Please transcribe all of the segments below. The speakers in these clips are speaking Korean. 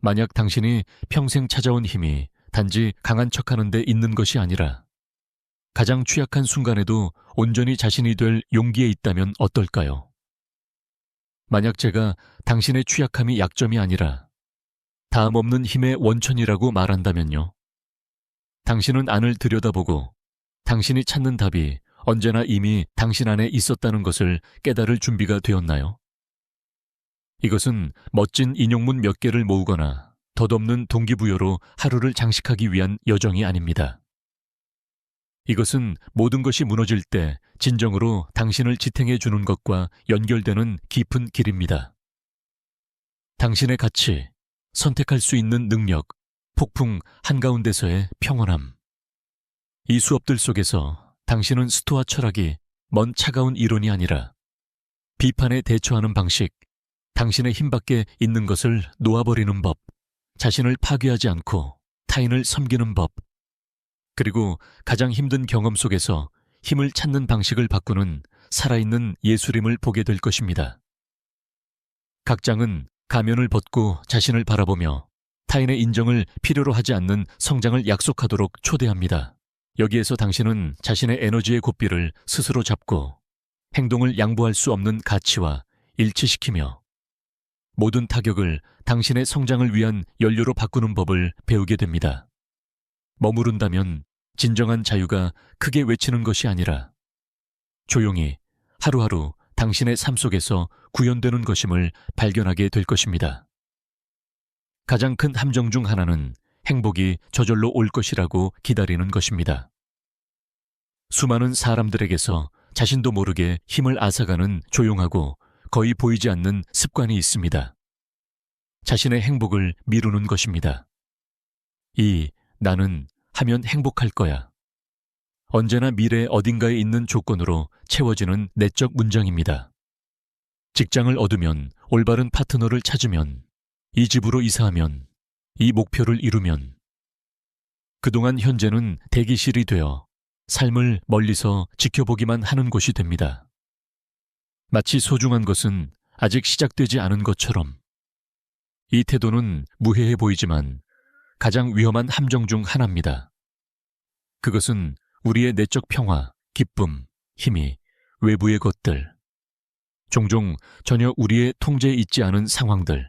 만약 당신이 평생 찾아온 힘이 단지 강한 척하는 데 있는 것이 아니라 가장 취약한 순간에도 온전히 자신이 될 용기에 있다면 어떨까요? 만약 제가 당신의 취약함이 약점이 아니라 다음 없는 힘의 원천이라고 말한다면요. 당신은 안을 들여다보고 당신이 찾는 답이 언제나 이미 당신 안에 있었다는 것을 깨달을 준비가 되었나요? 이것은 멋진 인용문 몇 개를 모으거나 덧없는 동기부여로 하루를 장식하기 위한 여정이 아닙니다. 이것은 모든 것이 무너질 때 진정으로 당신을 지탱해 주는 것과 연결되는 깊은 길입니다. 당신의 가치, 선택할 수 있는 능력, 폭풍 한가운데서의 평온함. 이 수업들 속에서 당신은 스토아 철학이 먼 차가운 이론이 아니라 비판에 대처하는 방식, 당신의 힘밖에 있는 것을 놓아버리는 법, 자신을 파괴하지 않고 타인을 섬기는 법, 그리고 가장 힘든 경험 속에서 힘을 찾는 방식을 바꾸는 살아있는 예술임을 보게 될 것입니다. 각 장은 가면을 벗고 자신을 바라보며 타인의 인정을 필요로 하지 않는 성장을 약속하도록 초대합니다. 여기에서 당신은 자신의 에너지의 고삐를 스스로 잡고 행동을 양보할 수 없는 가치와 일치시키며 모든 타격을 당신의 성장을 위한 연료로 바꾸는 법을 배우게 됩니다. 머무른다면 진정한 자유가 크게 외치는 것이 아니라 조용히 하루하루 당신의 삶 속에서 구현되는 것임을 발견하게 될 것입니다. 가장 큰 함정 중 하나는 행복이 저절로 올 것이라고 기다리는 것입니다. 수많은 사람들에게서 자신도 모르게 힘을 앗아가는 조용하고 거의 보이지 않는 습관이 있습니다. 자신의 행복을 미루는 것입니다. 나는 하면 행복할 거야. 언제나 미래 어딘가에 있는 조건으로 채워지는 내적 문장입니다. 직장을 얻으면, 올바른 파트너를 찾으면, 이 집으로 이사하면, 이 목표를 이루면. 그동안 현재는 대기실이 되어 삶을 멀리서 지켜보기만 하는 곳이 됩니다. 마치 소중한 것은 아직 시작되지 않은 것처럼. 이 태도는 무해해 보이지만 가장 위험한 함정 중 하나입니다. 그것은 우리의 내적 평화, 기쁨, 힘이 외부의 것들, 종종 전혀 우리의 통제에 있지 않은 상황들에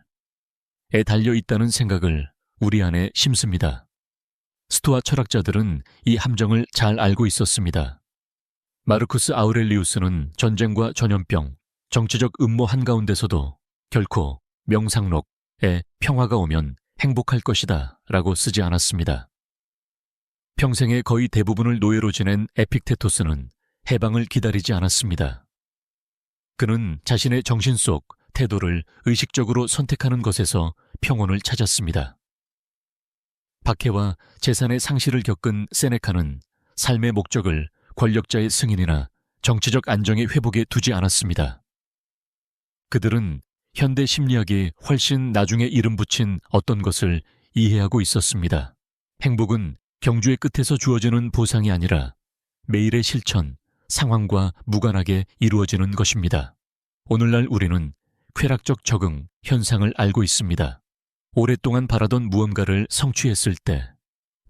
달려 있다는 생각을 우리 안에 심습니다. 스토아 철학자들은 이 함정을 잘 알고 있었습니다. 마르쿠스 아우렐리우스는 전쟁과 전염병, 정치적 음모 한가운데서도 결코 명상록에 평화가 오면 행복할 것이다 라고 쓰지 않았습니다. 평생의 거의 대부분을 노예로 지낸 에픽테토스는 해방을 기다리지 않았습니다. 그는 자신의 정신 속 태도를 의식적으로 선택하는 것에서 평온을 찾았습니다. 박해와 재산의 상실을 겪은 세네카는 삶의 목적을 권력자의 승인이나 정치적 안정의 회복에 두지 않았습니다. 그들은 현대 심리학이 훨씬 나중에 이름 붙인 어떤 것을 이해하고 있었습니다. 행복은 경주의 끝에서 주어지는 보상이 아니라 매일의 실천, 상황과 무관하게 이루어지는 것입니다. 오늘날 우리는 쾌락적 적응 현상을 알고 있습니다. 오랫동안 바라던 무언가를 성취했을 때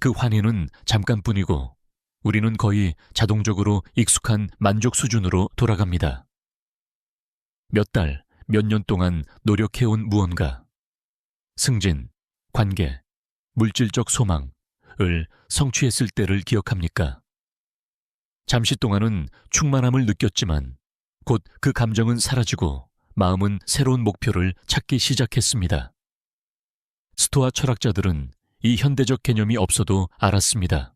그 환희는 잠깐뿐이고 우리는 거의 자동적으로 익숙한 만족 수준으로 돌아갑니다. 몇 달, 몇 년 동안 노력해온 무언가, 승진, 관계, 물질적 소망을 성취했을 때를 기억합니까? 잠시 동안은 충만함을 느꼈지만 곧 그 감정은 사라지고 마음은 새로운 목표를 찾기 시작했습니다. 스토아 철학자들은 이 현대적 개념이 없어도 알았습니다.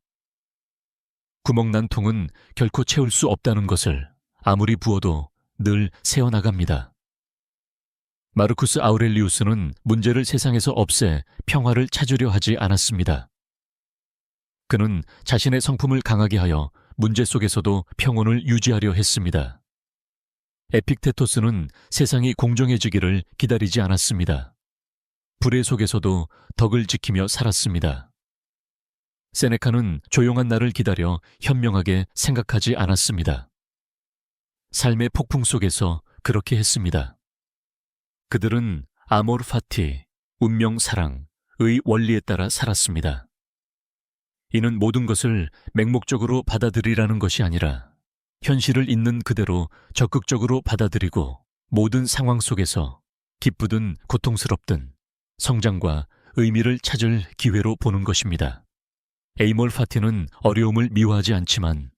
구멍난 통은 결코 채울 수 없다는 것을 아무리 부어도 늘 새어나갑니다. 마르쿠스 아우렐리우스는 문제를 세상에서 없애 평화를 찾으려 하지 않았습니다. 그는 자신의 성품을 강하게 하여 문제 속에서도 평온을 유지하려 했습니다. 에픽테토스는 세상이 공정해지기를 기다리지 않았습니다. 불의 속에서도 덕을 지키며 살았습니다. 세네카는 조용한 날을 기다려 현명하게 생각하지 않았습니다. 삶의 폭풍 속에서 그렇게 했습니다. 그들은 아모르 파티, 운명 사랑, 원리에 따라 살았습니다. 이는 모든 것을 맹목적으로 받아들이라는 것이 아니라 현실을 있는 그대로 적극적으로 받아들이고 모든 상황 속에서 기쁘든 고통스럽든 성장과 의미를 찾을 기회로 보는 것입니다. 에이몰 파티는 어려움을 미워하지 않지만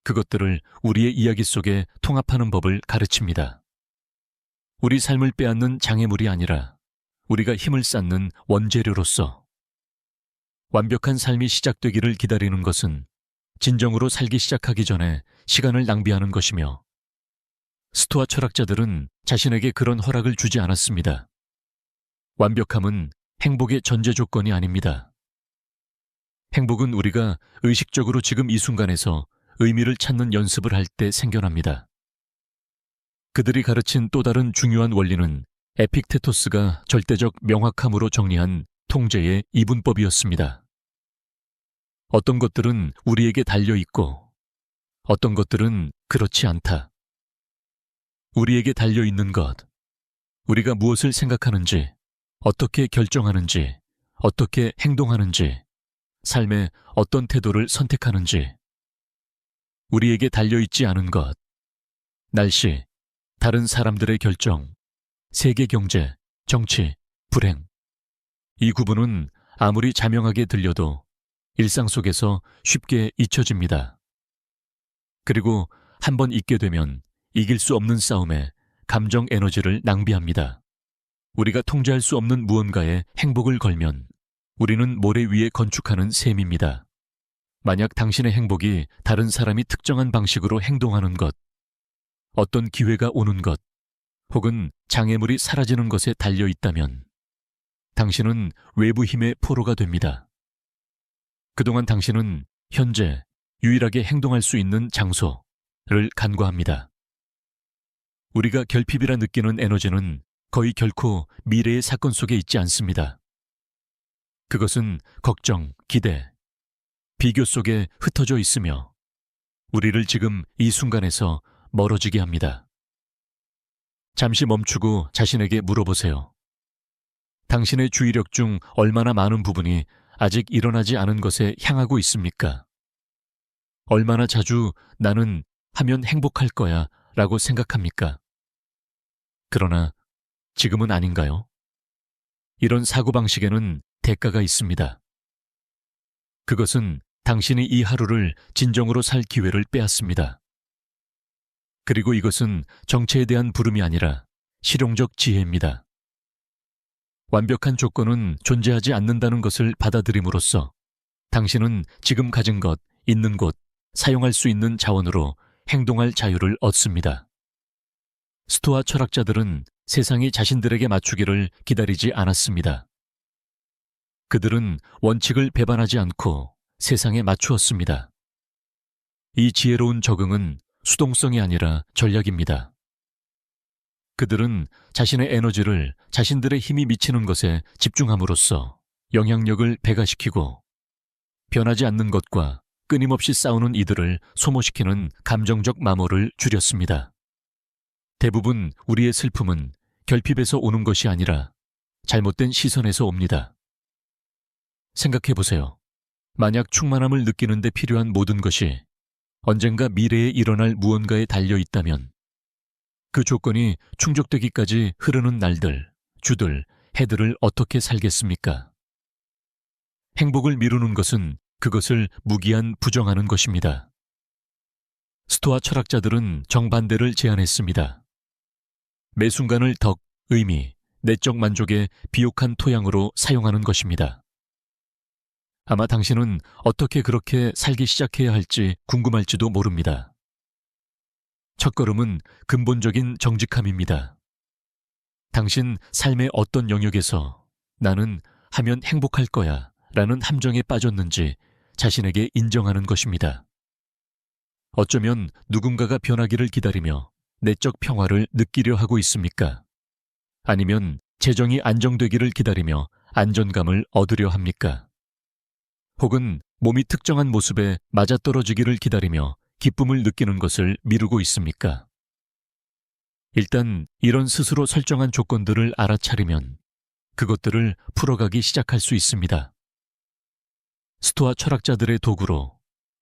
그것들을 우리의 이야기 속에 통합하는 법을 가르칩니다. 우리 삶을 빼앗는 장애물이 아니라 우리가 힘을 쌓는 원재료로서 완벽한 삶이 시작되기를 기다리는 것은 진정으로 살기 시작하기 전에 시간을 낭비하는 것이며 스토아 철학자들은 자신에게 그런 허락을 주지 않았습니다. 완벽함은 행복의 전제 조건이 아닙니다. 행복은 우리가 의식적으로 지금 이 순간에서 의미를 찾는 연습을 할 때 생겨납니다. 그들이 가르친 또 다른 중요한 원리는 에픽테토스가 절대적 명확함으로 정리한 통제의 이분법이었습니다. 어떤 것들은 우리에게 달려있고 어떤 것들은 그렇지 않다. 우리에게 달려있는 것, 우리가 무엇을 생각하는지, 어떻게 결정하는지, 어떻게 행동하는지, 삶의 어떤 태도를 선택하는지, 우리에게 달려있지 않은 것, 날씨, 다른 사람들의 결정, 세계 경제, 정치, 불행. 이 구분은 아무리 자명하게 들려도 일상 속에서 쉽게 잊혀집니다. 그리고 한번 잊게 되면 이길 수 없는 싸움에 감정 에너지를 낭비합니다. 우리가 통제할 수 없는 무언가에 행복을 걸면 우리는 모래 위에 건축하는 셈입니다. 만약 당신의 행복이 다른 사람이 특정한 방식으로 행동하는 것, 어떤 기회가 오는 것, 혹은 장애물이 사라지는 것에 달려 있다면 당신은 외부 힘의 포로가 됩니다. 그동안 당신은 현재 유일하게 행동할 수 있는 장소를 간과합니다. 우리가 결핍이라 느끼는 에너지는 거의 결코 미래의 사건 속에 있지 않습니다. 그것은 걱정, 기대, 비교 속에 흩어져 있으며 우리를 지금 이 순간에서 멀어지게 합니다. 잠시 멈추고 자신에게 물어보세요. 당신의 주의력 중 얼마나 많은 부분이 아직 일어나지 않은 것에 향하고 있습니까? 얼마나 자주 나는 하면 행복할 거야 라고 생각합니까? 그러나 지금은 아닌가요? 이런 사고방식에는 대가가 있습니다. 그것은 당신이 이 하루를 진정으로 살 기회를 빼앗습니다. 그리고 이것은 정체에 대한 부름이 아니라 실용적 지혜입니다. 완벽한 조건은 존재하지 않는다는 것을 받아들임으로써 당신은 지금 가진 것, 있는 곳, 사용할 수 있는 자원으로 행동할 자유를 얻습니다. 스토아 철학자들은 세상이 자신들에게 맞추기를 기다리지 않았습니다. 그들은 원칙을 배반하지 않고 세상에 맞추었습니다. 이 지혜로운 적응은 수동성이 아니라 전략입니다. 그들은 자신의 에너지를 자신들의 힘이 미치는 것에 집중함으로써 영향력을 배가시키고 변하지 않는 것과 끊임없이 싸우는 이들을 소모시키는 감정적 마모를 줄였습니다. 대부분 우리의 슬픔은 결핍에서 오는 것이 아니라 잘못된 시선에서 옵니다. 생각해보세요. 만약 충만함을 느끼는 데 필요한 모든 것이 언젠가 미래에 일어날 무언가에 달려 있다면 그 조건이 충족되기까지 흐르는 날들, 주들, 해들을 어떻게 살겠습니까? 행복을 미루는 것은 그것을 무기한 부정하는 것입니다. 스토아 철학자들은 정반대를 제안했습니다. 매 순간을 덕, 의미, 내적 만족의 비옥한 토양으로 사용하는 것입니다. 아마 당신은 어떻게 그렇게 살기 시작해야 할지 궁금할지도 모릅니다. 첫걸음은 근본적인 정직함입니다. 당신 삶의 어떤 영역에서 나는 하면 행복할 거야 라는 함정에 빠졌는지 자신에게 인정하는 것입니다. 어쩌면 누군가가 변하기를 기다리며 내적 평화를 느끼려 하고 있습니까? 아니면 재정이 안정되기를 기다리며 안전감을 얻으려 합니까? 혹은 몸이 특정한 모습에 맞아떨어지기를 기다리며 기쁨을 느끼는 것을 미루고 있습니까? 일단 이런 스스로 설정한 조건들을 알아차리면 그것들을 풀어가기 시작할 수 있습니다. 스토아 철학자들의 도구로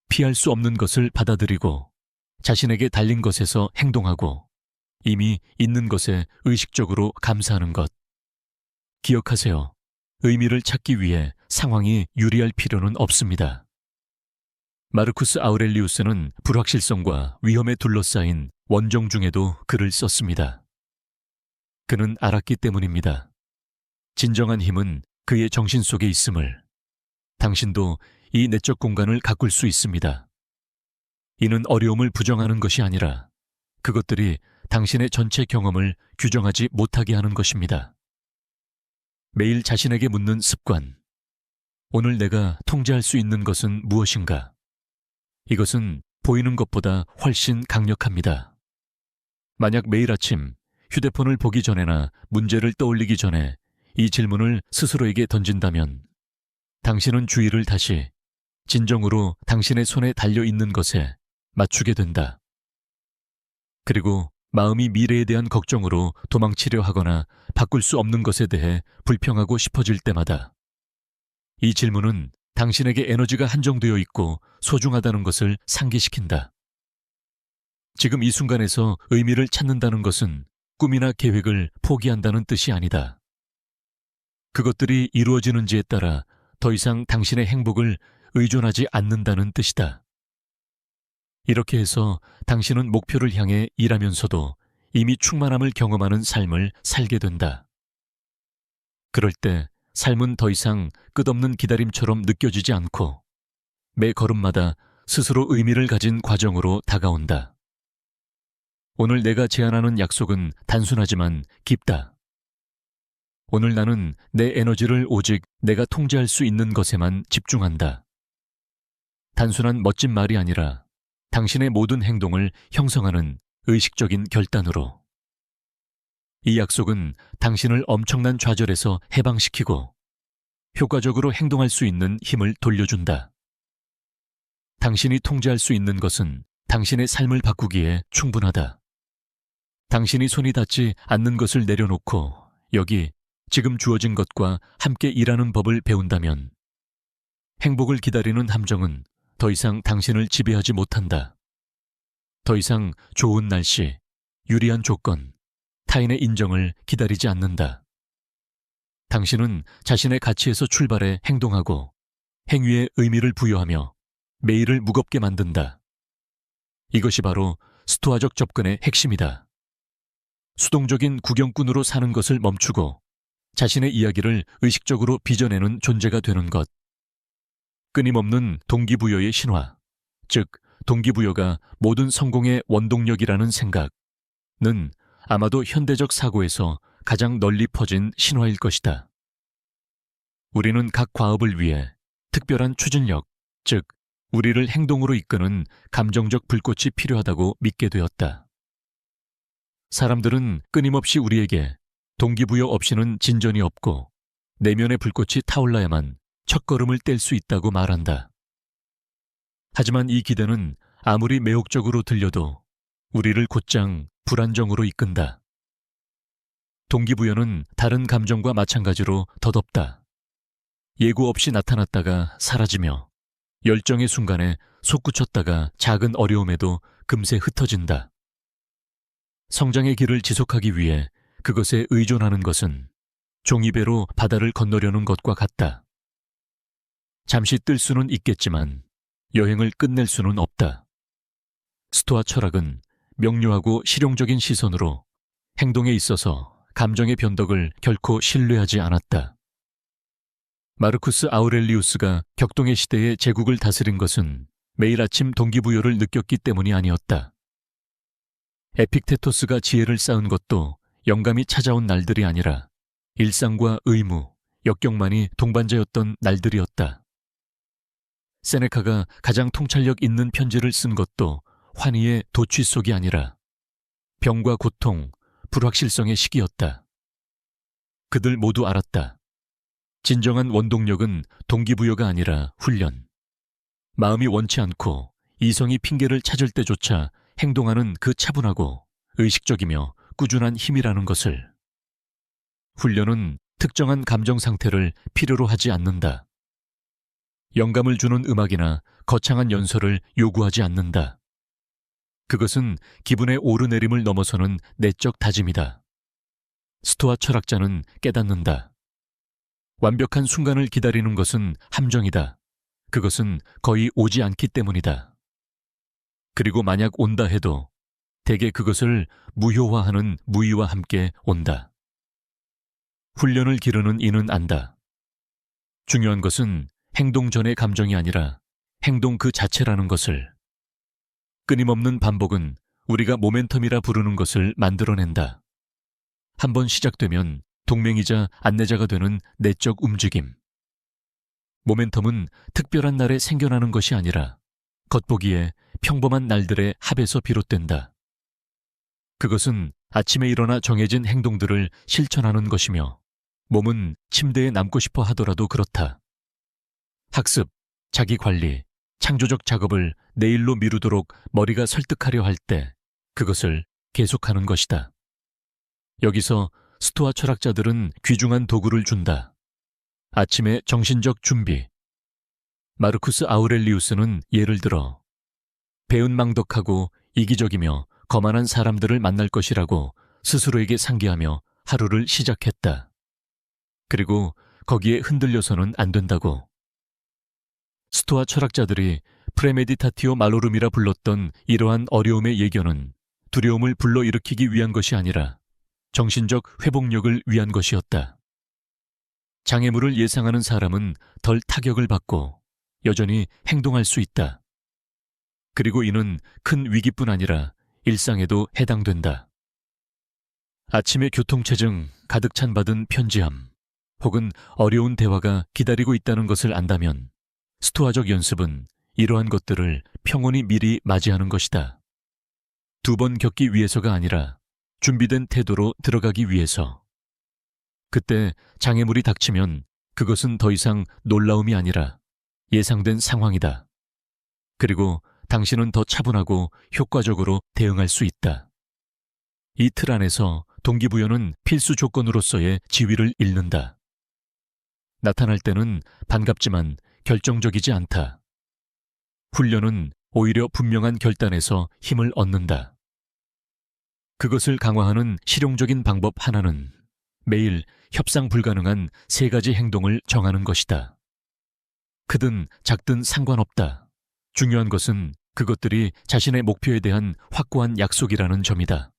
피할 수 없는 것을 받아들이고 자신에게 달린 것에서 행동하고 이미 있는 것에 의식적으로 감사하는 것. 기억하세요. 의미를 찾기 위해 상황이 유리할 필요는 없습니다. 마르쿠스 아우렐리우스는 불확실성과 위험에 둘러싸인 원정 중에도 글을 썼습니다. 그는 알았기 때문입니다. 진정한 힘은 그의 정신 속에 있음을. 당신도 이 내적 공간을 가꿀 수 있습니다. 이는 어려움을 부정하는 것이 아니라 그것들이 당신의 전체 경험을 규정하지 못하게 하는 것입니다. 매일 자신에게 묻는 습관. 오늘 내가 통제할 수 있는 것은 무엇인가? 이것은 보이는 것보다 훨씬 강력합니다. 만약 매일 아침 휴대폰을 보기 전에나 문제를 떠올리기 전에 이 질문을 스스로에게 던진다면 당신은 주의를 다시 진정으로 당신의 손에 달려있는 것에 맞추게 된다. 그리고 마음이 미래에 대한 걱정으로 도망치려 하거나 바꿀 수 없는 것에 대해 불평하고 싶어질 때마다 이 질문은 당신에게 에너지가 한정되어 있고 소중하다는 것을 상기시킨다. 지금 이 순간에서 의미를 찾는다는 것은 꿈이나 계획을 포기한다는 뜻이 아니다. 그것들이 이루어지는지에 따라 더 이상 당신의 행복을 의존하지 않는다는 뜻이다. 이렇게 해서 당신은 목표를 향해 일하면서도 이미 충만함을 경험하는 삶을 살게 된다. 그럴 때 삶은 더 이상 끝없는 기다림처럼 느껴지지 않고 매 걸음마다 스스로 의미를 가진 과정으로 다가온다. 오늘 내가 제안하는 약속은 단순하지만 깊다. 오늘 나는 내 에너지를 오직 내가 통제할 수 있는 것에만 집중한다. 단순한 멋진 말이 아니라 당신의 모든 행동을 형성하는 의식적인 결단으로. 이 약속은 당신을 엄청난 좌절에서 해방시키고 효과적으로 행동할 수 있는 힘을 돌려준다. 당신이 통제할 수 있는 것은 당신의 삶을 바꾸기에 충분하다. 당신이 손이 닿지 않는 것을 내려놓고 여기 지금 주어진 것과 함께 일하는 법을 배운다면 행복을 기다리는 함정은 더 이상 당신을 지배하지 못한다. 더 이상 좋은 날씨, 유리한 조건, 타인의 인정을 기다리지 않는다. 당신은 자신의 가치에서 출발해 행동하고 행위에 의미를 부여하며 매일을 무겁게 만든다. 이것이 바로 스토아적 접근의 핵심이다. 수동적인 구경꾼으로 사는 것을 멈추고 자신의 이야기를 의식적으로 빚어내는 존재가 되는 것. 끊임없는 동기부여의 신화, 즉 동기부여가 모든 성공의 원동력이라는 생각은 아마도 현대적 사고에서 가장 널리 퍼진 신화일 것이다. 우리는 각 과업을 위해 특별한 추진력, 즉 우리를 행동으로 이끄는 감정적 불꽃이 필요하다고 믿게 되었다. 사람들은 끊임없이 우리에게 동기부여 없이는 진전이 없고 내면의 불꽃이 타올라야만 첫걸음을 뗄 수 있다고 말한다. 하지만 이 기대는 아무리 매혹적으로 들려도 우리를 곧장 불안정으로 이끈다. 동기부여는 다른 감정과 마찬가지로 덧없다. 예고 없이 나타났다가 사라지며 열정의 순간에 솟구쳤다가 작은 어려움에도 금세 흩어진다. 성장의 길을 지속하기 위해 그것에 의존하는 것은 종이배로 바다를 건너려는 것과 같다. 잠시 뜰 수는 있겠지만 여행을 끝낼 수는 없다. 스토아 철학은 명료하고 실용적인 시선으로 행동에 있어서 감정의 변덕을 결코 신뢰하지 않았다. 마르쿠스 아우렐리우스가 격동의 시대에 제국을 다스린 것은 매일 아침 동기부여를 느꼈기 때문이 아니었다. 에픽테토스가 지혜를 쌓은 것도 영감이 찾아온 날들이 아니라 일상과 의무, 역경만이 동반자였던 날들이었다. 세네카가 가장 통찰력 있는 편지를 쓴 것도 환희의 도취 속이 아니라 병과 고통, 불확실성의 시기였다. 그들 모두 알았다. 진정한 원동력은 동기부여가 아니라 훈련. 마음이 원치 않고 이성이 핑계를 찾을 때조차 행동하는 그 차분하고 의식적이며 꾸준한 힘이라는 것을. 훈련은 특정한 감정 상태를 필요로 하지 않는다. 영감을 주는 음악이나 거창한 연설을 요구하지 않는다. 그것은 기분의 오르내림을 넘어서는 내적 다짐이다. 스토아 철학자는 깨닫는다. 완벽한 순간을 기다리는 것은 함정이다. 그것은 거의 오지 않기 때문이다. 그리고 만약 온다 해도 대개 그것을 무효화하는 무의와 함께 온다. 훈련을 기르는 이는 안다. 중요한 것은 행동 전의 감정이 아니라 행동 그 자체라는 것을. 끊임없는 반복은 우리가 모멘텀이라 부르는 것을 만들어낸다. 한번 시작되면 동맹이자 안내자가 되는 내적 움직임. 모멘텀은 특별한 날에 생겨나는 것이 아니라 겉보기에 평범한 날들의 합에서 비롯된다. 그것은 아침에 일어나 정해진 행동들을 실천하는 것이며 몸은 침대에 남고 싶어 하더라도 그렇다. 학습, 자기관리, 창조적 작업을 내일로 미루도록 머리가 설득하려 할 때 그것을 계속하는 것이다. 여기서 스토아 철학자들은 귀중한 도구를 준다. 아침의 정신적 준비. 마르쿠스 아우렐리우스는 예를 들어 배은망덕하고 이기적이며 거만한 사람들을 만날 것이라고 스스로에게 상기하며 하루를 시작했다. 그리고 거기에 흔들려서는 안 된다고. 스토아 철학자들이 프레메디타티오 말로름이라 불렀던 이러한 어려움의 예견은 두려움을 불러일으키기 위한 것이 아니라 정신적 회복력을 위한 것이었다. 장애물을 예상하는 사람은 덜 타격을 받고 여전히 행동할 수 있다. 그리고 이는 큰 위기뿐 아니라 일상에도 해당된다. 아침의 교통체증, 가득 찬 받은 편지함, 혹은 어려운 대화가 기다리고 있다는 것을 안다면 스토아적 연습은 이러한 것들을 평온히 미리 맞이하는 것이다. 두 번 겪기 위해서가 아니라 준비된 태도로 들어가기 위해서. 그때 장애물이 닥치면 그것은 더 이상 놀라움이 아니라 예상된 상황이다. 그리고 당신은 더 차분하고 효과적으로 대응할 수 있다. 이 틀 안에서 동기부여는 필수 조건으로서의 지위를 잃는다. 나타날 때는 반갑지만 결정적이지 않다. 훈련은 오히려 분명한 결단에서 힘을 얻는다. 그것을 강화하는 실용적인 방법 하나는 매일 협상 불가능한 3가지 행동을 정하는 것이다. 크든 작든 상관없다. 중요한 것은 그것들이 자신의 목표에 대한 확고한 약속이라는 점이다.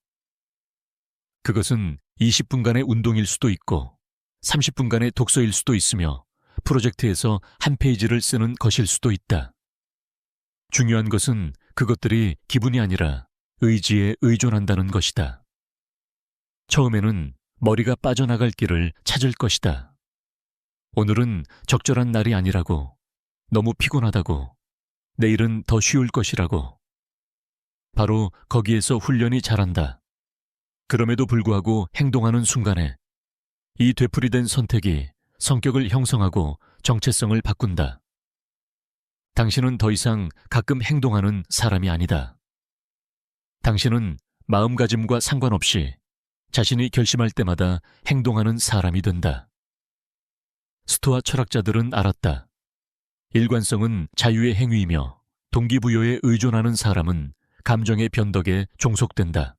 그것은 20분간의 운동일 수도 있고 30분간의 독서일 수도 있으며 프로젝트에서 한 페이지를 쓰는 것일 수도 있다. 중요한 것은 그것들이 기분이 아니라 의지에 의존한다는 것이다. 처음에는 머리가 빠져나갈 길을 찾을 것이다. 오늘은 적절한 날이 아니라고, 너무 피곤하다고, 내일은 더 쉬울 것이라고. 바로 거기에서 훈련이 자란다. 그럼에도 불구하고 행동하는 순간에 이 되풀이된 선택이 성격을 형성하고 정체성을 바꾼다. 당신은 더 이상 가끔 행동하는 사람이 아니다. 당신은 마음가짐과 상관없이 자신이 결심할 때마다 행동하는 사람이 된다. 스토아 철학자들은 알았다. 일관성은 자유의 행위이며 동기부여에 의존하는 사람은 감정의 변덕에 종속된다.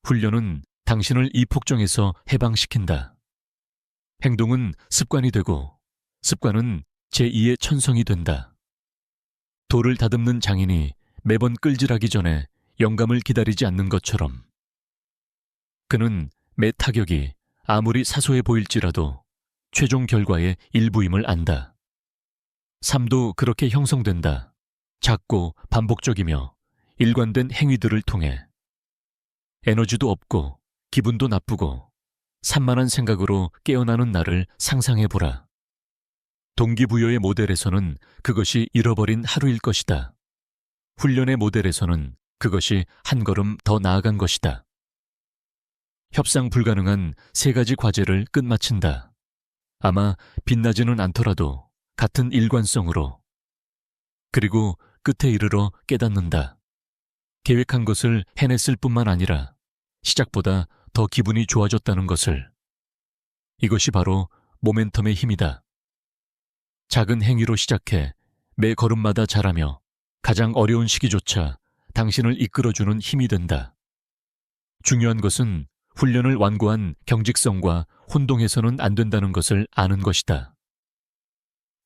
훈련은 당신을 이 폭정에서 해방시킨다. 행동은 습관이 되고 습관은 제2의 천성이 된다. 돌을 다듬는 장인이 매번 끌질하기 전에 영감을 기다리지 않는 것처럼 그는 매 타격이 아무리 사소해 보일지라도 최종 결과의 일부임을 안다. 삶도 그렇게 형성된다. 작고 반복적이며 일관된 행위들을 통해. 에너지도 없고 기분도 나쁘고 산만한 생각으로 깨어나는 날을 상상해보라. 동기부여의 모델에서는 그것이 잃어버린 하루일 것이다. 훈련의 모델에서는 그것이 한 걸음 더 나아간 것이다. 협상 불가능한 3가지 과제를 끝마친다. 아마 빛나지는 않더라도 같은 일관성으로. 그리고 끝에 이르러 깨닫는다. 계획한 것을 해냈을 뿐만 아니라 시작보다 더 기분이 좋아졌다는 것을. 이것이 바로 모멘텀의 힘이다. 작은 행위로 시작해 매 걸음마다 자라며 가장 어려운 시기조차 당신을 이끌어주는 힘이 된다. 중요한 것은 훈련을 완고한 경직성과 혼동해서는 안 된다는 것을 아는 것이다.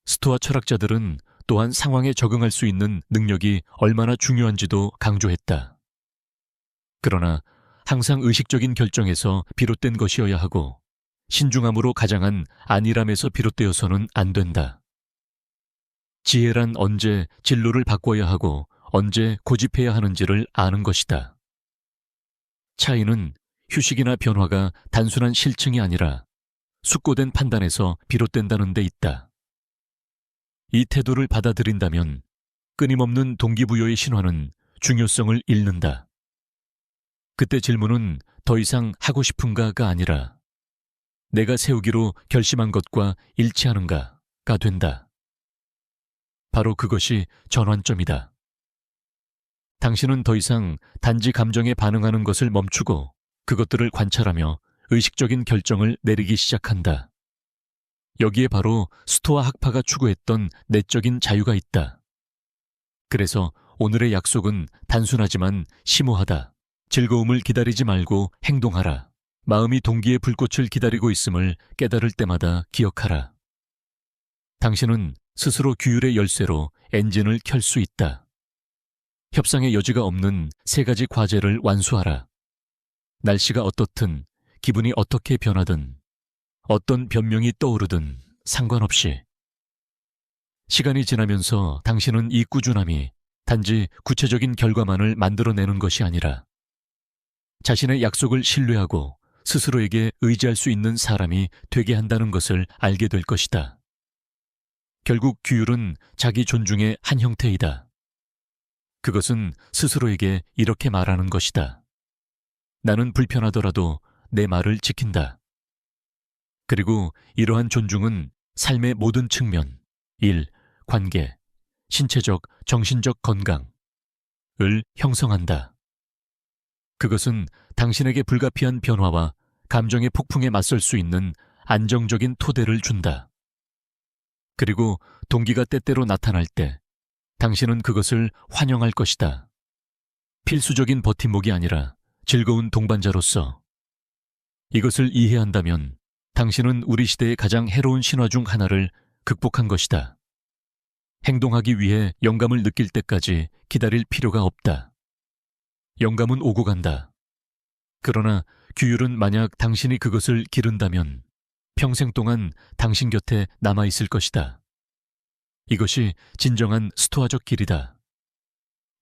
스토아 철학자들은 또한 상황에 적응할 수 있는 능력이 얼마나 중요한지도 강조했다. 그러나 항상 의식적인 결정에서 비롯된 것이어야 하고 신중함으로 가장한 안일함에서 비롯되어서는 안 된다. 지혜란 언제 진로를 바꿔야 하고 언제 고집해야 하는지를 아는 것이다. 차이는 휴식이나 변화가 단순한 실증이 아니라 숙고된 판단에서 비롯된다는 데 있다. 이 태도를 받아들인다면 끊임없는 동기부여의 신화는 중요성을 잃는다. 그때 질문은 더 이상 하고 싶은가가 아니라 내가 세우기로 결심한 것과 일치하는가가 된다. 바로 그것이 전환점이다. 당신은 더 이상 단지 감정에 반응하는 것을 멈추고 그것들을 관찰하며 의식적인 결정을 내리기 시작한다. 여기에 바로 스토아 학파가 추구했던 내적인 자유가 있다. 그래서 오늘의 약속은 단순하지만 심오하다. 즐거움을 기다리지 말고 행동하라. 마음이 동기의 불꽃을 기다리고 있음을 깨달을 때마다 기억하라. 당신은 스스로 규율의 열쇠로 엔진을 켤 수 있다. 협상의 여지가 없는 3가지 과제를 완수하라. 날씨가 어떻든, 기분이 어떻게 변하든, 어떤 변명이 떠오르든 상관없이. 시간이 지나면서 당신은 이 꾸준함이 단지 구체적인 결과만을 만들어내는 것이 아니라 자신의 약속을 신뢰하고 스스로에게 의지할 수 있는 사람이 되게 한다는 것을 알게 될 것이다. 결국 규율은 자기 존중의 한 형태이다. 그것은 스스로에게 이렇게 말하는 것이다. 나는 불편하더라도 내 말을 지킨다. 그리고 이러한 존중은 삶의 모든 측면, 일, 관계, 신체적, 정신적 건강을 형성한다. 그것은 당신에게 불가피한 변화와 감정의 폭풍에 맞설 수 있는 안정적인 토대를 준다. 그리고 동기가 때때로 나타날 때 당신은 그것을 환영할 것이다. 필수적인 버팀목이 아니라 즐거운 동반자로서. 이것을 이해한다면 당신은 우리 시대의 가장 해로운 신화 중 하나를 극복한 것이다. 행동하기 위해 영감을 느낄 때까지 기다릴 필요가 없다. 영감은 오고 간다. 그러나 규율은 만약 당신이 그것을 기른다면 평생 동안 당신 곁에 남아있을 것이다. 이것이 진정한 스토아적 길이다.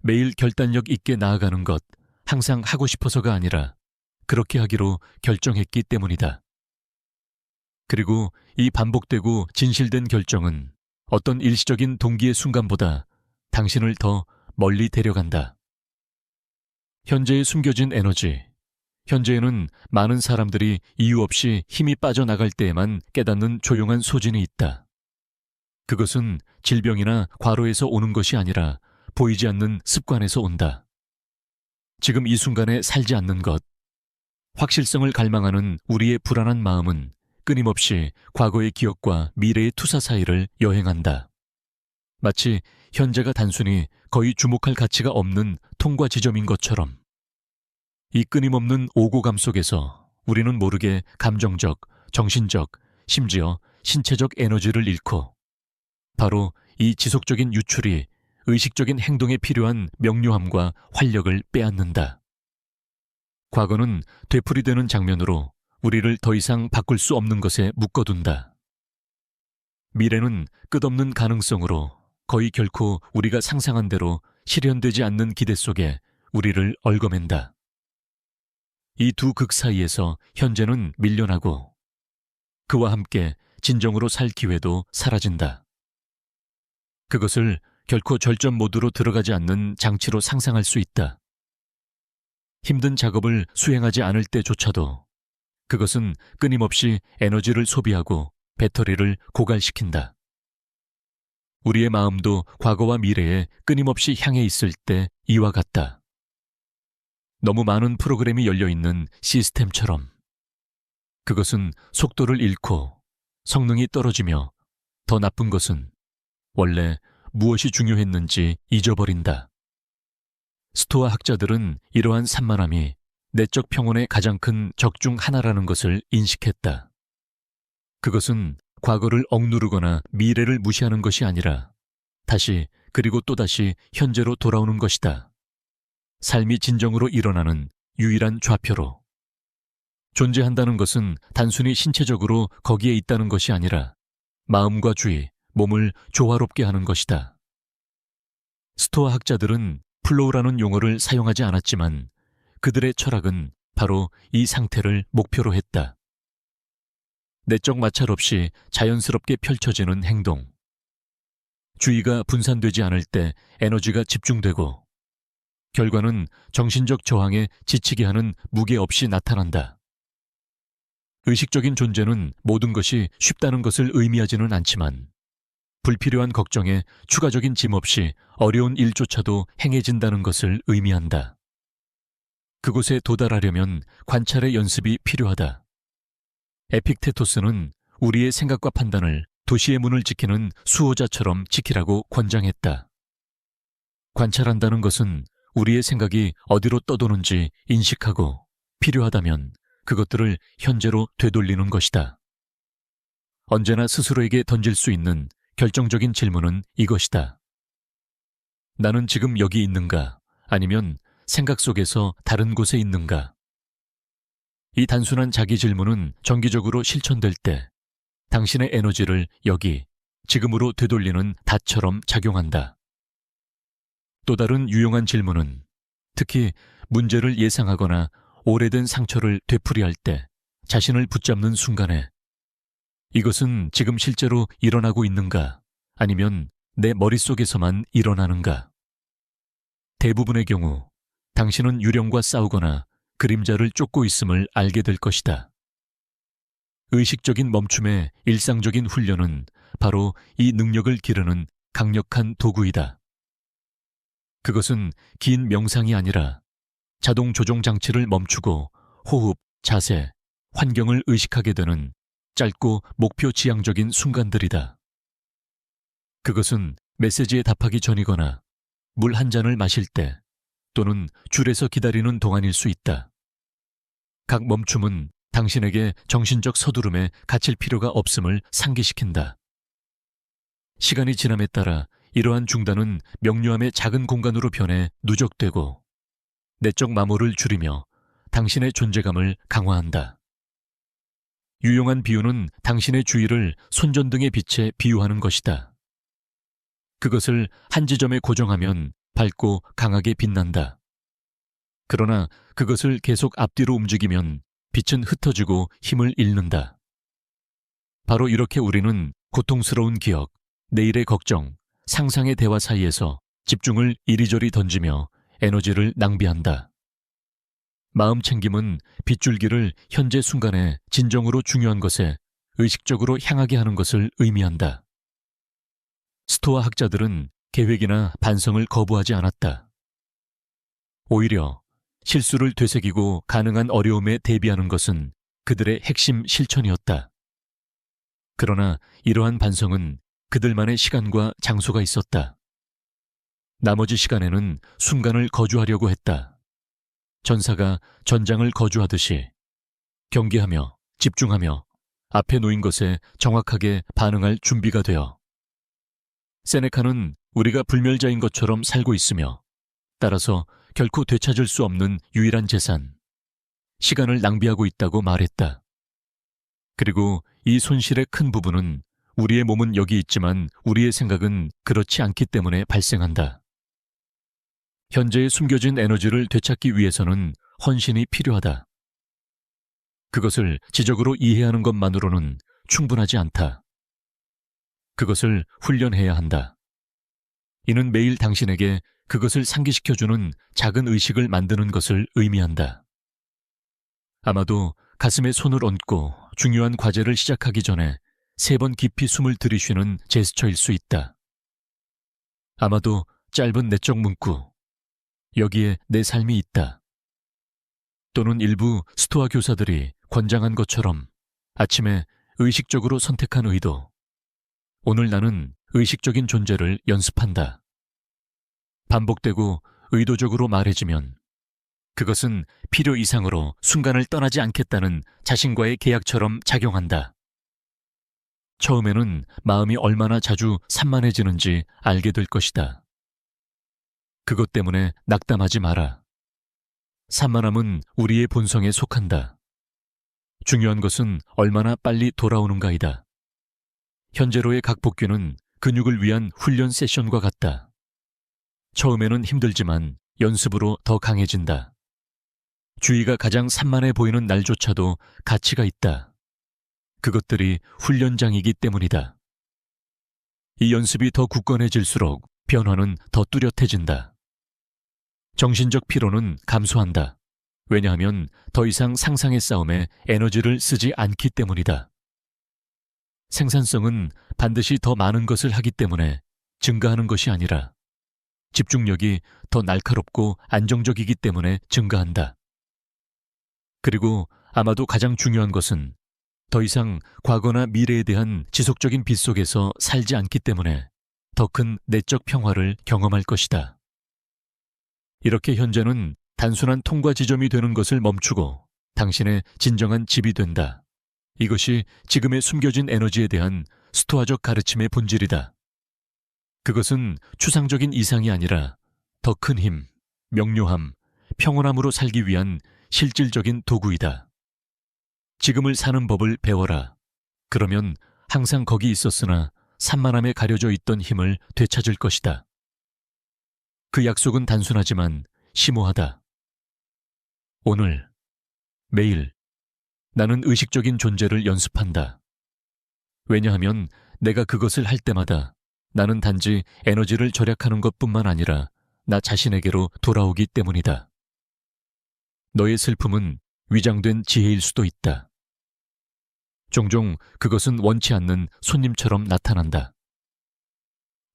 매일 결단력 있게 나아가는 것, 항상 하고 싶어서가 아니라 그렇게 하기로 결정했기 때문이다. 그리고 이 반복되고 진실된 결정은 어떤 일시적인 동기의 순간보다 당신을 더 멀리 데려간다. 현재에 숨겨진 에너지, 현재에는 많은 사람들이 이유 없이 힘이 빠져나갈 때에만 깨닫는 조용한 소진이 있다. 그것은 질병이나 과로에서 오는 것이 아니라 보이지 않는 습관에서 온다. 지금 이 순간에 살지 않는 것, 확실성을 갈망하는 우리의 불안한 마음은 끊임없이 과거의 기억과 미래의 투사 사이를 여행한다. 마치 현재가 단순히 거의 주목할 가치가 없는 통과 지점인 것처럼. 이 끊임없는 오고감 속에서 우리는 모르게 감정적, 정신적, 심지어 신체적 에너지를 잃고 바로 이 지속적인 유출이 의식적인 행동에 필요한 명료함과 활력을 빼앗는다. 과거는 되풀이되는 장면으로 우리를 더 이상 바꿀 수 없는 것에 묶어둔다. 미래는 끝없는 가능성으로 거의 결코 우리가 상상한 대로 실현되지 않는 기대 속에 우리를 얽어맨다. 이 두 극 사이에서 현재는 밀려나고 그와 함께 진정으로 살 기회도 사라진다. 그것을 결코 절전 모드로 들어가지 않는 장치로 상상할 수 있다. 힘든 작업을 수행하지 않을 때조차도 그것은 끊임없이 에너지를 소비하고 배터리를 고갈시킨다. 우리의 마음도 과거와 미래에 끊임없이 향해 있을 때 이와 같다. 너무 많은 프로그램이 열려있는 시스템처럼. 그것은 속도를 잃고 성능이 떨어지며 더 나쁜 것은 원래 무엇이 중요했는지 잊어버린다. 스토아 학자들은 이러한 산만함이 내적 평온의 가장 큰 적 중 하나라는 것을 인식했다. 그것은 과거를 억누르거나 미래를 무시하는 것이 아니라 다시 그리고 또다시 현재로 돌아오는 것이다. 삶이 진정으로 일어나는 유일한 좌표로. 존재한다는 것은 단순히 신체적으로 거기에 있다는 것이 아니라 마음과 주의, 몸을 조화롭게 하는 것이다. 스토아 학자들은 플로우라는 용어를 사용하지 않았지만 그들의 철학은 바로 이 상태를 목표로 했다. 내적 마찰 없이 자연스럽게 펼쳐지는 행동. 주의가 분산되지 않을 때 에너지가 집중되고 결과는 정신적 저항에 지치게 하는 무게 없이 나타난다. 의식적인 존재는 모든 것이 쉽다는 것을 의미하지는 않지만 불필요한 걱정에 추가적인 짐 없이 어려운 일조차도 행해진다는 것을 의미한다. 그곳에 도달하려면 관찰의 연습이 필요하다. 에픽테토스는 우리의 생각과 판단을 도시의 문을 지키는 수호자처럼 지키라고 권장했다. 관찰한다는 것은 우리의 생각이 어디로 떠도는지 인식하고 필요하다면 그것들을 현재로 되돌리는 것이다. 언제나 스스로에게 던질 수 있는 결정적인 질문은 이것이다. 나는 지금 여기 있는가? 아니면 생각 속에서 다른 곳에 있는가? 이 단순한 자기 질문은 정기적으로 실천될 때 당신의 에너지를 여기, 지금으로 되돌리는 닷처럼 작용한다. 또 다른 유용한 질문은 특히 문제를 예상하거나 오래된 상처를 되풀이할 때 자신을 붙잡는 순간에 이것은 지금 실제로 일어나고 있는가? 아니면 내 머릿속에서만 일어나는가? 대부분의 경우 당신은 유령과 싸우거나 그림자를 쫓고 있음을 알게 될 것이다. 의식적인 멈춤의 일상적인 훈련은 바로 이 능력을 기르는 강력한 도구이다. 그것은 긴 명상이 아니라 자동 조종 장치를 멈추고 호흡, 자세, 환경을 의식하게 되는 짧고 목표 지향적인 순간들이다. 그것은 메시지에 답하기 전이거나 물 한 잔을 마실 때 또는 줄에서 기다리는 동안일 수 있다. 각 멈춤은 당신에게 정신적 서두름에 갇힐 필요가 없음을 상기시킨다. 시간이 지남에 따라 이러한 중단은 명료함의 작은 공간으로 변해 누적되고 내적 마모를 줄이며 당신의 존재감을 강화한다. 유용한 비유는 당신의 주의를 손전등의 빛에 비유하는 것이다. 그것을 한 지점에 고정하면 밝고 강하게 빛난다. 그러나 그것을 계속 앞뒤로 움직이면 빛은 흩어지고 힘을 잃는다. 바로 이렇게 우리는 고통스러운 기억, 내일의 걱정, 상상의 대화 사이에서 집중을 이리저리 던지며 에너지를 낭비한다. 마음 챙김은 빗줄기를 현재 순간에 진정으로 중요한 것에 의식적으로 향하게 하는 것을 의미한다. 스토아 학자들은 계획이나 반성을 거부하지 않았다. 오히려 실수를 되새기고 가능한 어려움에 대비하는 것은 그들의 핵심 실천이었다. 그러나 이러한 반성은 그들만의 시간과 장소가 있었다. 나머지 시간에는 순간을 거주하려고 했다. 전사가 전장을 거주하듯이 경계하며 집중하며 앞에 놓인 것에 정확하게 반응할 준비가 되어 세네카는 우리가 불멸자인 것처럼 살고 있으며 따라서 결코 되찾을 수 없는 유일한 재산, 시간을 낭비하고 있다고 말했다. 그리고 이 손실의 큰 부분은 우리의 몸은 여기 있지만 우리의 생각은 그렇지 않기 때문에 발생한다. 현재의 숨겨진 에너지를 되찾기 위해서는 헌신이 필요하다. 그것을 지적으로 이해하는 것만으로는 충분하지 않다. 그것을 훈련해야 한다. 이는 매일 당신에게 그것을 상기시켜주는 작은 의식을 만드는 것을 의미한다. 아마도 가슴에 손을 얹고 중요한 과제를 시작하기 전에 3번 깊이 숨을 들이쉬는 제스처일 수 있다. 아마도 짧은 내적 문구, 여기에 내 삶이 있다. 또는 일부 스토아 교사들이 권장한 것처럼 아침에 의식적으로 선택한 의도. 오늘 나는 의식적인 존재를 연습한다. 반복되고 의도적으로 말해지면 그것은 필요 이상으로 순간을 떠나지 않겠다는 자신과의 계약처럼 작용한다. 처음에는 마음이 얼마나 자주 산만해지는지 알게 될 것이다. 그것 때문에 낙담하지 마라. 산만함은 우리의 본성에 속한다. 중요한 것은 얼마나 빨리 돌아오는가이다. 현재로의 각 복귀는 근육을 위한 훈련 세션과 같다. 처음에는 힘들지만 연습으로 더 강해진다. 주위가 가장 산만해 보이는 날조차도 가치가 있다. 그것들이 훈련장이기 때문이다. 이 연습이 더 굳건해질수록 변화는 더 뚜렷해진다. 정신적 피로는 감소한다. 왜냐하면 더 이상 상상의 싸움에 에너지를 쓰지 않기 때문이다. 생산성은 반드시 더 많은 것을 하기 때문에 증가하는 것이 아니라 집중력이 더 날카롭고 안정적이기 때문에 증가한다. 그리고 아마도 가장 중요한 것은 더 이상 과거나 미래에 대한 지속적인 빚 속에서 살지 않기 때문에 더 큰 내적 평화를 경험할 것이다. 이렇게 현재는 단순한 통과 지점이 되는 것을 멈추고 당신의 진정한 집이 된다. 이것이 지금의 숨겨진 에너지에 대한 스토아적 가르침의 본질이다. 그것은 추상적인 이상이 아니라 더 큰 힘, 명료함, 평온함으로 살기 위한 실질적인 도구이다. 지금을 사는 법을 배워라. 그러면 항상 거기 있었으나 산만함에 가려져 있던 힘을 되찾을 것이다. 그 약속은 단순하지만 심오하다. 오늘, 매일, 나는 의식적인 존재를 연습한다. 왜냐하면 내가 그것을 할 때마다 나는 단지 에너지를 절약하는 것뿐만 아니라 나 자신에게로 돌아오기 때문이다. 너의 슬픔은 위장된 지혜일 수도 있다. 종종 그것은 원치 않는 손님처럼 나타난다.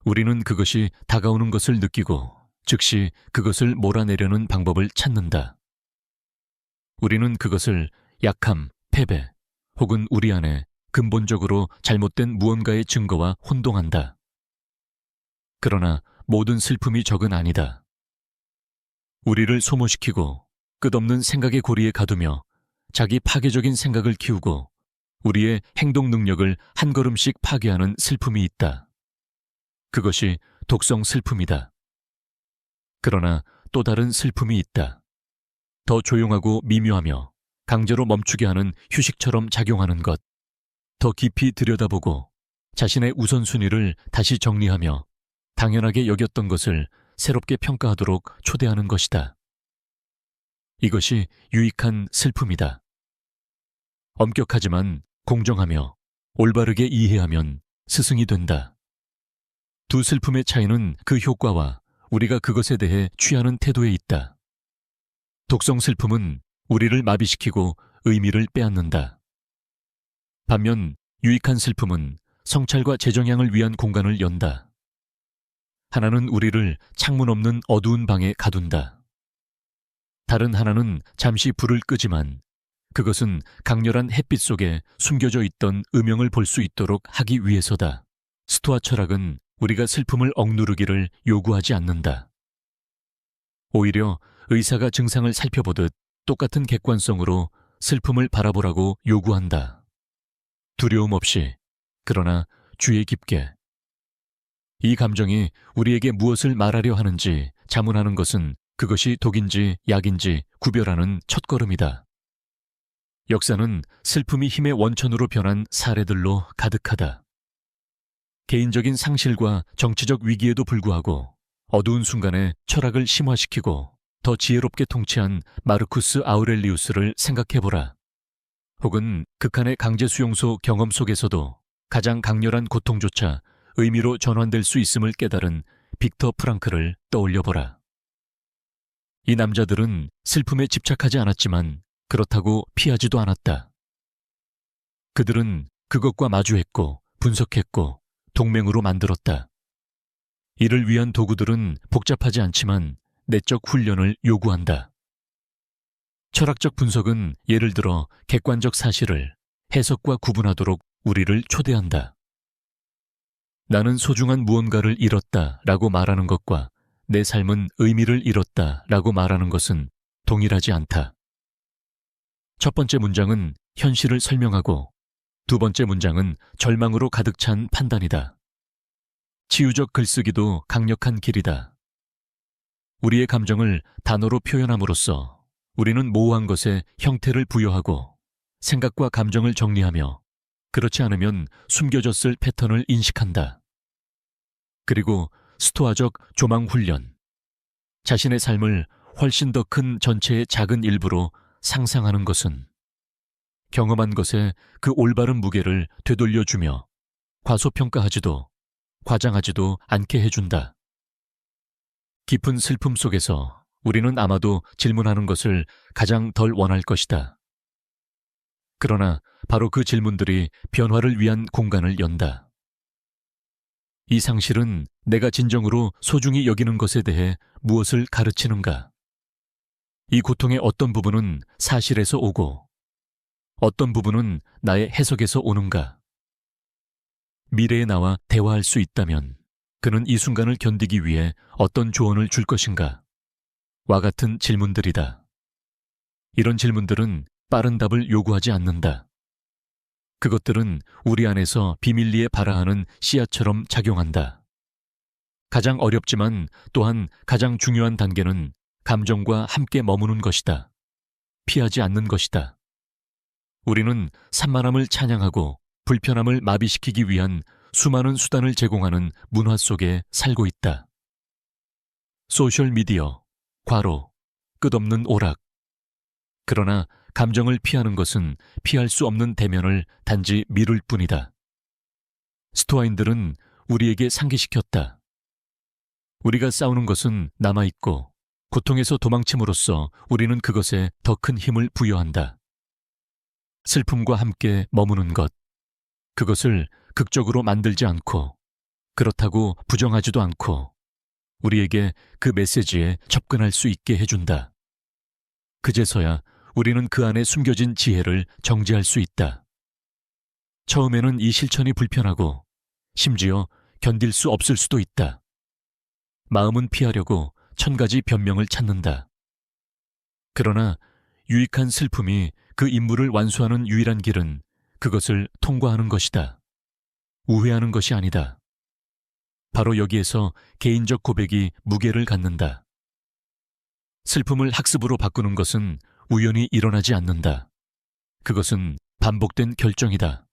우리는 그것이 다가오는 것을 느끼고 즉시 그것을 몰아내려는 방법을 찾는다. 우리는 그것을 약함, 패배, 혹은 우리 안에 근본적으로 잘못된 무언가의 증거와 혼동한다. 그러나 모든 슬픔이 적은 아니다. 우리를 소모시키고 끝없는 생각의 고리에 가두며 자기 파괴적인 생각을 키우고 우리의 행동 능력을 한 걸음씩 파괴하는 슬픔이 있다. 그것이 독성 슬픔이다. 그러나 또 다른 슬픔이 있다. 더 조용하고 미묘하며 강제로 멈추게 하는 휴식처럼 작용하는 것. 더 깊이 들여다보고 자신의 우선순위를 다시 정리하며 당연하게 여겼던 것을 새롭게 평가하도록 초대하는 것이다. 이것이 유익한 슬픔이다. 엄격하지만 공정하며 올바르게 이해하면 스승이 된다. 두 슬픔의 차이는 그 효과와 우리가 그것에 대해 취하는 태도에 있다. 독성 슬픔은 우리를 마비시키고 의미를 빼앗는다. 반면 유익한 슬픔은 성찰과 재정향을 위한 공간을 연다. 하나는 우리를 창문 없는 어두운 방에 가둔다. 다른 하나는 잠시 불을 끄지만 그것은 강렬한 햇빛 속에 숨겨져 있던 음영을 볼 수 있도록 하기 위해서다. 스토아 철학은 우리가 슬픔을 억누르기를 요구하지 않는다. 오히려 의사가 증상을 살펴보듯 똑같은 객관성으로 슬픔을 바라보라고 요구한다. 두려움 없이, 그러나 주의 깊게. 이 감정이 우리에게 무엇을 말하려 하는지 자문하는 것은 그것이 독인지 약인지 구별하는 첫걸음이다. 역사는 슬픔이 힘의 원천으로 변한 사례들로 가득하다. 개인적인 상실과 정치적 위기에도 불구하고 어두운 순간에 철학을 심화시키고 더 지혜롭게 통치한 마르쿠스 아우렐리우스를 생각해보라. 혹은 극한의 강제수용소 경험 속에서도 가장 강렬한 고통조차 의미로 전환될 수 있음을 깨달은 빅터 프랑크를 떠올려보라. 이 남자들은 슬픔에 집착하지 않았지만 그렇다고 피하지도 않았다. 그들은 그것과 마주했고 분석했고 동맹으로 만들었다. 이를 위한 도구들은 복잡하지 않지만 내적 훈련을 요구한다. 철학적 분석은 예를 들어 객관적 사실을 해석과 구분하도록 우리를 초대한다. 나는 소중한 무언가를 잃었다 라고 말하는 것과 내 삶은 의미를 잃었다 라고 말하는 것은 동일하지 않다. 첫 번째 문장은 현실을 설명하고 두 번째 문장은 절망으로 가득 찬 판단이다. 치유적 글쓰기도 강력한 길이다. 우리의 감정을 단어로 표현함으로써 우리는 모호한 것에 형태를 부여하고 생각과 감정을 정리하며 그렇지 않으면 숨겨졌을 패턴을 인식한다. 그리고 스토아적 조망 훈련. 자신의 삶을 훨씬 더 큰 전체의 작은 일부로 상상하는 것은 경험한 것에 그 올바른 무게를 되돌려주며 과소평가하지도 과장하지도 않게 해준다. 깊은 슬픔 속에서 우리는 아마도 질문하는 것을 가장 덜 원할 것이다. 그러나 바로 그 질문들이 변화를 위한 공간을 연다. 이 상실은 내가 진정으로 소중히 여기는 것에 대해 무엇을 가르치는가? 이 고통의 어떤 부분은 사실에서 오고 어떤 부분은 나의 해석에서 오는가? 미래의 나와 대화할 수 있다면 그는 이 순간을 견디기 위해 어떤 조언을 줄 것인가? 와 같은 질문들이다. 이런 질문들은 빠른 답을 요구하지 않는다. 그것들은 우리 안에서 비밀리에 발아하는 씨앗처럼 작용한다. 가장 어렵지만 또한 가장 중요한 단계는 감정과 함께 머무는 것이다. 피하지 않는 것이다. 우리는 산만함을 찬양하고 불편함을 마비시키기 위한 수많은 수단을 제공하는 문화 속에 살고 있다. 소셜미디어, 과로, 끝없는 오락. 그러나 감정을 피하는 것은 피할 수 없는 대면을 단지 미룰 뿐이다. 스토아인들은 우리에게 상기시켰다. 우리가 싸우는 것은 남아있고 고통에서 도망침으로써 우리는 그것에 더 큰 힘을 부여한다. 슬픔과 함께 머무는 것. 그것을 극적으로 만들지 않고 그렇다고 부정하지도 않고 우리에게 그 메시지에 접근할 수 있게 해준다. 그제서야 우리는 그 안에 숨겨진 지혜를 정지할 수 있다. 처음에는 이 실천이 불편하고 심지어 견딜 수 없을 수도 있다. 마음은 피하려고 1000가지 변명을 찾는다. 그러나 유익한 슬픔이 그 임무를 완수하는 유일한 길은 그것을 통과하는 것이다. 우회하는 것이 아니다. 바로 여기에서 개인적 고백이 무게를 갖는다. 슬픔을 학습으로 바꾸는 것은 우연히 일어나지 않는다. 그것은 반복된 결정이다.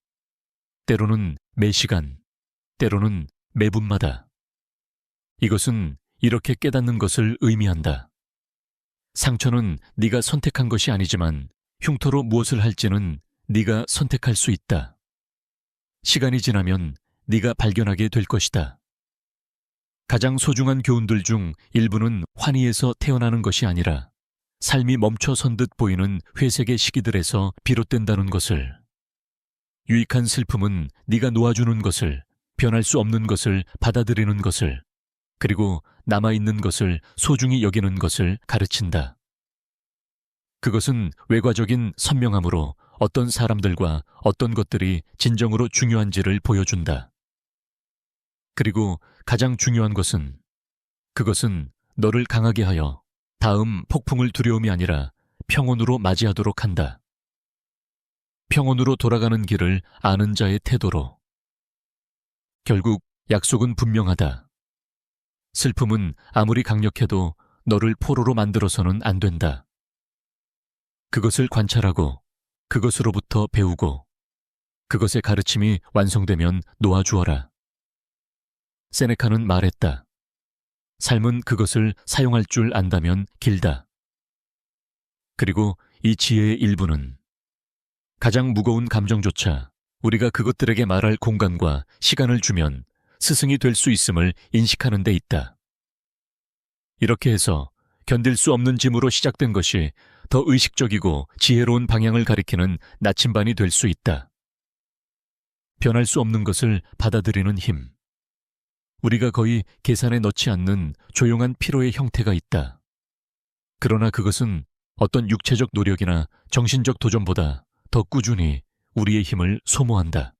때로는 매 시간, 때로는 매 분마다. 이것은 이렇게 깨닫는 것을 의미한다. 상처는 네가 선택한 것이 아니지만 흉터로 무엇을 할지는 네가 선택할 수 있다. 시간이 지나면 네가 발견하게 될 것이다. 가장 소중한 교훈들 중 일부는 환희에서 태어나는 것이 아니라 삶이 멈춰선 듯 보이는 회색의 시기들에서 비롯된다는 것을. 유익한 슬픔은 네가 놓아주는 것을, 변할 수 없는 것을 받아들이는 것을, 그리고 남아있는 것을 소중히 여기는 것을 가르친다. 그것은 외과적인 선명함으로 어떤 사람들과 어떤 것들이 진정으로 중요한지를 보여준다. 그리고 가장 중요한 것은 그것은 너를 강하게 하여 다음 폭풍을 두려움이 아니라 평온으로 맞이하도록 한다. 평온으로 돌아가는 길을 아는 자의 태도로. 결국 약속은 분명하다. 슬픔은 아무리 강력해도 너를 포로로 만들어서는 안 된다. 그것을 관찰하고 그것으로부터 배우고 그것의 가르침이 완성되면 놓아주어라. 세네카는 말했다. 삶은 그것을 사용할 줄 안다면 길다. 그리고 이 지혜의 일부는 가장 무거운 감정조차 우리가 그것들에게 말할 공간과 시간을 주면 스승이 될 수 있음을 인식하는 데 있다. 이렇게 해서 견딜 수 없는 짐으로 시작된 것이 더 의식적이고 지혜로운 방향을 가리키는 나침반이 될 수 있다. 변할 수 없는 것을 받아들이는 힘. 우리가 거의 계산에 넣지 않는 조용한 피로의 형태가 있다. 그러나 그것은 어떤 육체적 노력이나 정신적 도전보다 더 꾸준히 우리의 힘을 소모한다.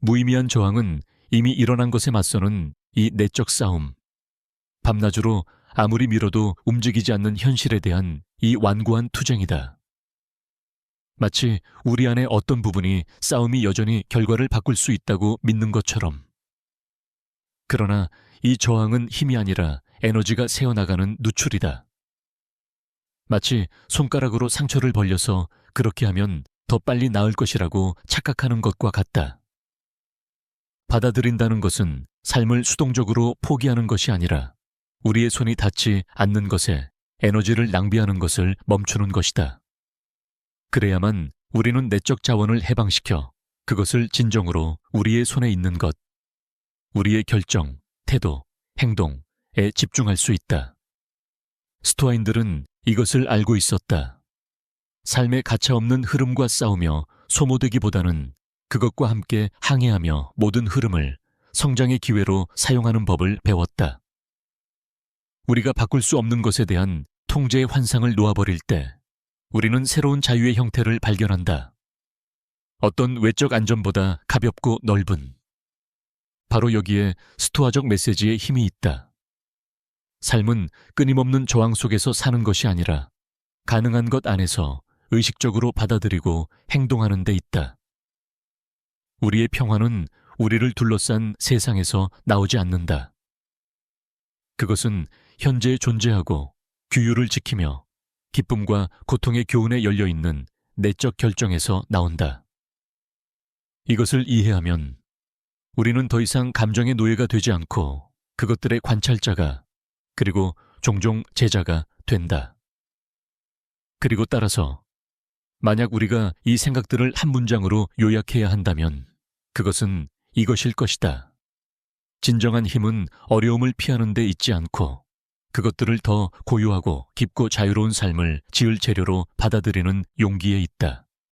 무의미한 저항은 이미 일어난 것에 맞서는 이 내적 싸움, 밤낮으로 아무리 밀어도 움직이지 않는 현실에 대한 이 완고한 투쟁이다. 마치 우리 안의 어떤 부분이 싸움이 여전히 결과를 바꿀 수 있다고 믿는 것처럼. 그러나 이 저항은 힘이 아니라 에너지가 새어나가는 누출이다. 마치 손가락으로 상처를 벌려서 그렇게 하면 더 빨리 나을 것이라고 착각하는 것과 같다. 받아들인다는 것은 삶을 수동적으로 포기하는 것이 아니라 우리의 손이 닿지 않는 것에 에너지를 낭비하는 것을 멈추는 것이다. 그래야만 우리는 내적 자원을 해방시켜 그것을 진정으로 우리의 손에 있는 것, 우리의 결정, 태도, 행동에 집중할 수 있다. 스토아인들은 이것을 알고 있었다. 삶의 가차없는 흐름과 싸우며 소모되기보다는 그것과 함께 항해하며 모든 흐름을 성장의 기회로 사용하는 법을 배웠다. 우리가 바꿀 수 없는 것에 대한 통제의 환상을 놓아버릴 때 우리는 새로운 자유의 형태를 발견한다. 어떤 외적 안전보다 가볍고 넓은. 바로 여기에 스토아적 메시지의 힘이 있다. 삶은 끊임없는 저항 속에서 사는 것이 아니라 가능한 것 안에서 의식적으로 받아들이고 행동하는 데 있다. 우리의 평화는 우리를 둘러싼 세상에서 나오지 않는다. 그것은 현재 존재하고 규율을 지키며 기쁨과 고통의 교훈에 열려있는 내적 결정에서 나온다. 이것을 이해하면 우리는 더 이상 감정의 노예가 되지 않고 그것들의 관찰자가 그리고 종종 제자가 된다. 그리고 따라서 만약 우리가 이 생각들을 한 문장으로 요약해야 한다면 그것은 이것일 것이다. 진정한 힘은 어려움을 피하는 데 있지 않고 그것들을 더 고요하고 깊고 자유로운 삶을 지을 재료로 받아들이는 용기에 있다.